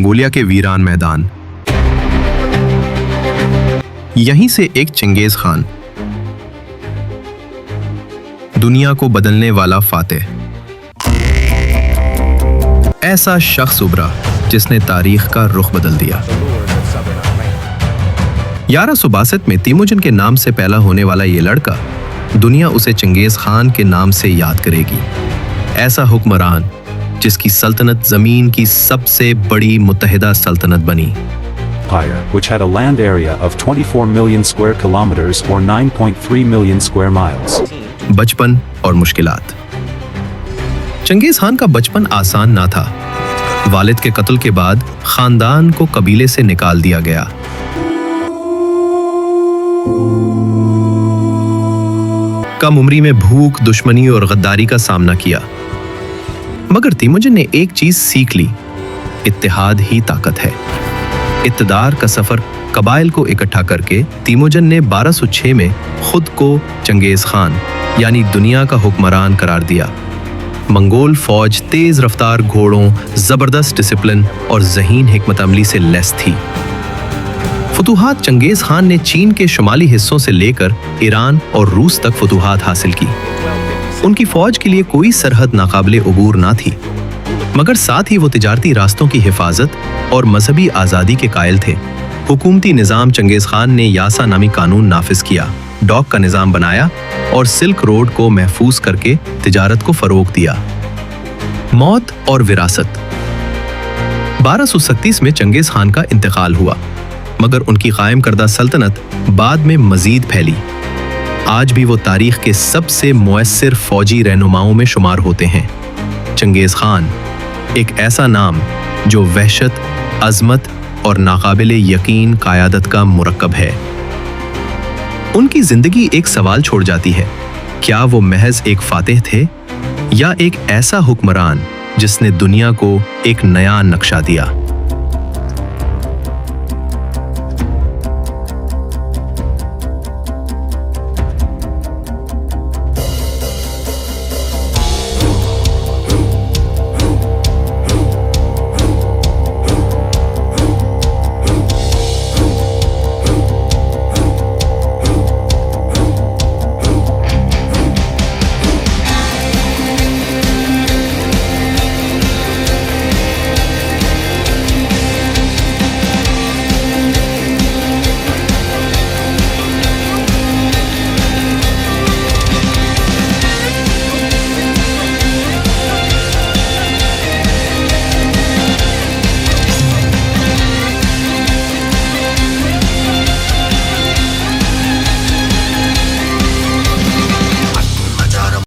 Mongolia के वीरान मैदान। यहीं से एक चंगेज खान, दुनिया को बदलने वाला फातेह, ऐसा शख्स उभरा जिसने तारीख का रुख बदल दिया। 1162 में तिमुजन के नाम से पैदा होने वाला ये लड़का दुनिया उसे चंगेज खान के नाम से याद करेगी। ऐसा हुक्मरान जिसकी सल्तनत जमीन की सबसे बड़ी मुत्तहिदा सल्तनत बनी। Which had a land area of 24 million square kilometers or 9.3 million square miles. बचपन और मुश्किलात। चंगेज खान का बचपन आसान ना था। वालिद के कत्ल के बाद खानदान को कबीले से निकाल दिया गया। कम उम्री में भूख, दुश्मनी और गद्दारी का सामना किया, मगर तिमुजन ने एक चीज सीख ली, इत्तेहाद ही ताकत है। इत्तेदार का सफर कबाइल को इकट्ठा करके तिमुजन ने 1206 में खुद को चंगेज खान यानी दुनिया का हुक्मरान करार दिया। मंगोल फौज तेज रफ्तार घोड़ों, जबरदस्त डिसिप्लिन और ज़हीन हिकमत अमली से लैस थी। फतूहात चंगेज खान ने चीन के शुमाली हिस्सों से लेकर ईरान और रूस तक फतूहात हासिल की। उनकी फौज के लिए कोई सरहद नाकाबिले उबूर ना थी, मगर साथ ही वो तिजारती रास्तों की हिफाजत और मजहबी आज़ादी के कायल थे। हुकूमती निज़ाम चंगेज खान ने यासा नामी कानून नाफिज किया, डॉक का निज़ाम बनाया और सिल्क रोड को महफूज करके तिजारत को फरोग दिया। मौत और विरासत। 1237 में चंगेज खान का इंतकाल हुआ, मगर उनकी कायम करदा सल्तनत बाद में मजीद फैली। आज भी वो तारीख के सबसे मुअस्सिर फौजी रहनुमाओं में शुमार होते हैं। चंगेज खान एक ऐसा नाम जो वहशत, अजमत और नाकाबिले यकीन कायादत का मुरक्कब है। उनकी जिंदगी एक सवाल छोड़ जाती है, क्या वो महज एक फातेह थे या एक ऐसा हुक्मरान जिसने दुनिया को एक नया नक्शा दिया।